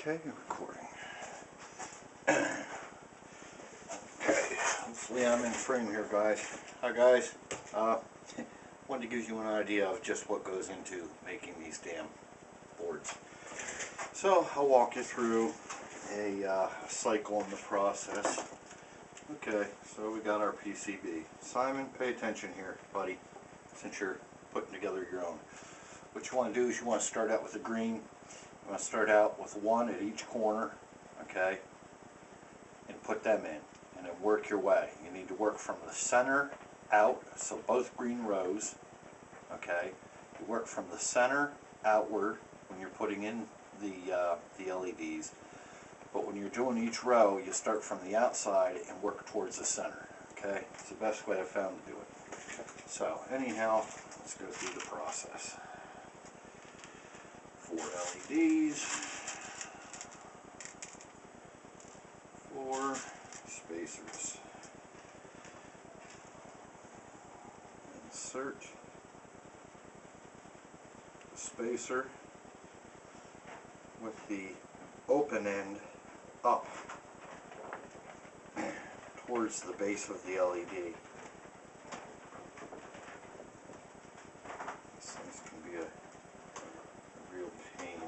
Okay, recording. Okay, hopefully I'm in frame here, guys. Hi, guys. Wanted to give you an idea of just what goes into making these damn boards. So I'll walk you through a cycle in the process. Okay, so we got our PCB. Simon, pay attention here, buddy, since you're putting together your own. What you want to do is you want to start out with a green. You want to start out with one at each corner, okay, and put them in, and then work your way. You need to work from the center out, so both green rows, okay. You work from the center outward when you're putting in the LEDs, but when you're doing each row, you start from the outside and work towards the center, okay. It's the best way I've found to do it. So anyhow, let's go through the process. 4 LEDs, 4 spacers. Insert the spacer with the open end up towards the base of the LED. These things can be a real pain.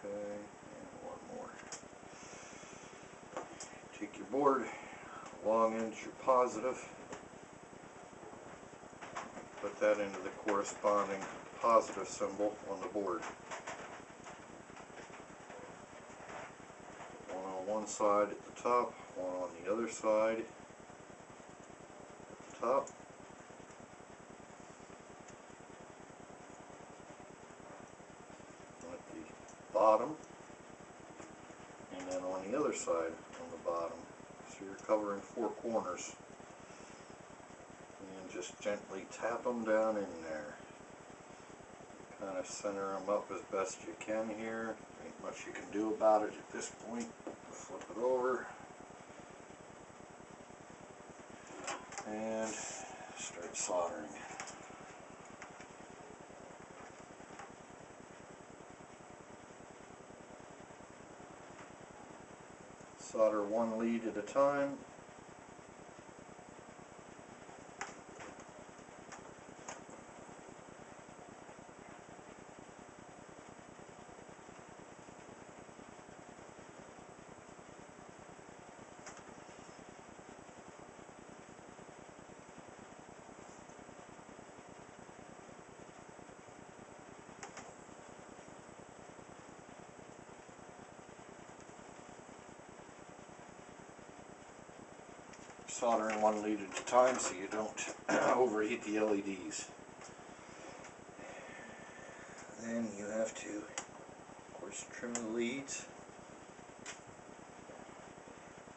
Okay, and one more. Take your board, long end's your positive. Put that into the corresponding positive symbol on the board. One on one side at the top, one on the other side at the top. At the bottom, and then on the other side on the bottom. So you're covering 4 corners. And just gently tap them down in there. Kind of center them up as best you can here. Ain't much you can do about it at this point. Flip it over and start soldering. Solder one lead at a time. Soldering one lead at a time so you don't overheat the LEDs. Then you have to, of course, trim the leads.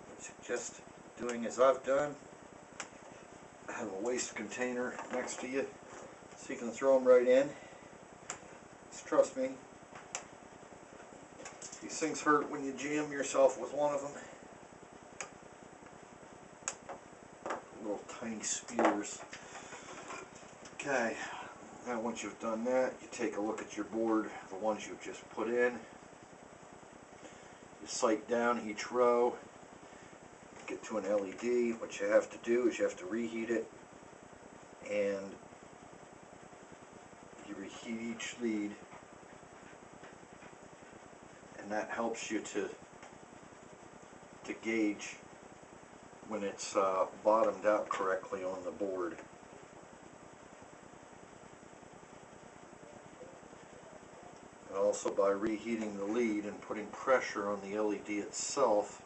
I suggest doing as I've done. Have a waste container next to you so you can throw them right in. Just trust me, these things hurt when you jam yourself with one of them. Little tiny spears. Okay, now once you've done that, you take a look at your board, the ones you've just put in. You sight down each row, get to an LED. What you have to do is you have to reheat it, and you reheat each lead, and that helps you to gauge when it's bottomed out correctly on the board. And also by reheating the lead and putting pressure on the LED itself.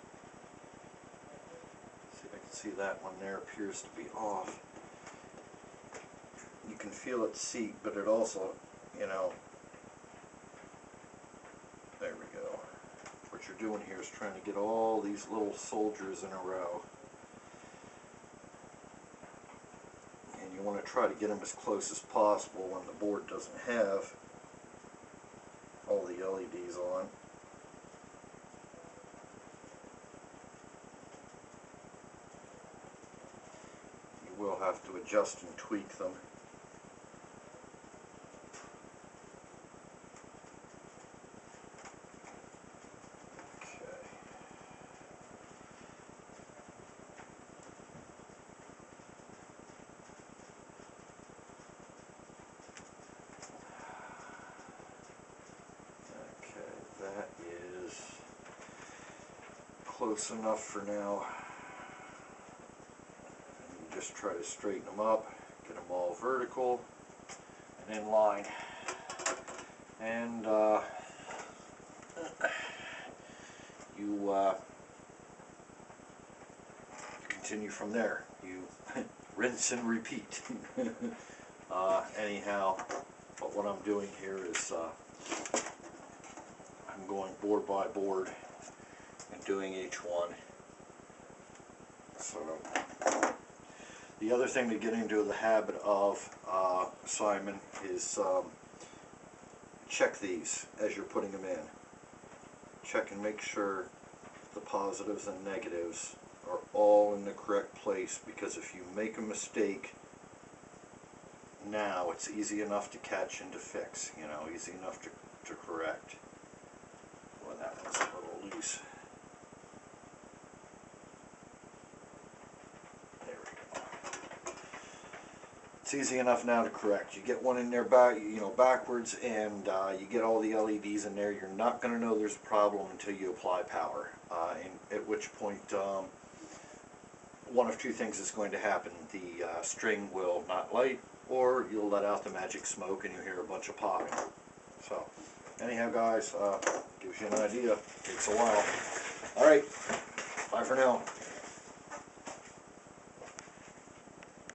See if I can see that one there appears to be off. You can feel it seat, but it also, you know, there we go. What you're doing here is trying to get all these little soldiers in a row. You want to try to get them as close as possible when the board doesn't have all the LEDs on. You will have to adjust and tweak them. close enough for now. And just try to straighten them up, get them all vertical and in line. And you continue from there. You rinse and repeat. Anyhow, but what I'm doing here is I'm going board by board and doing each one. So the other thing to get into the habit of, Simon, is check these as you're putting them in. Check and make sure the positives and negatives are all in the correct place, because if you make a mistake now, it's easy enough to catch and to fix, you know, easy enough to correct. Well, that one's a little loose. There we go. It's easy enough now to correct. You get one in there backwards, and you get all the LEDs in there. You're not going to know there's a problem until you apply power, at which point one of two things is going to happen. The string will not light, or you'll let out the magic smoke and you hear a bunch of popping. So, anyhow guys, gives you an idea. Takes a while. Alright, bye for now.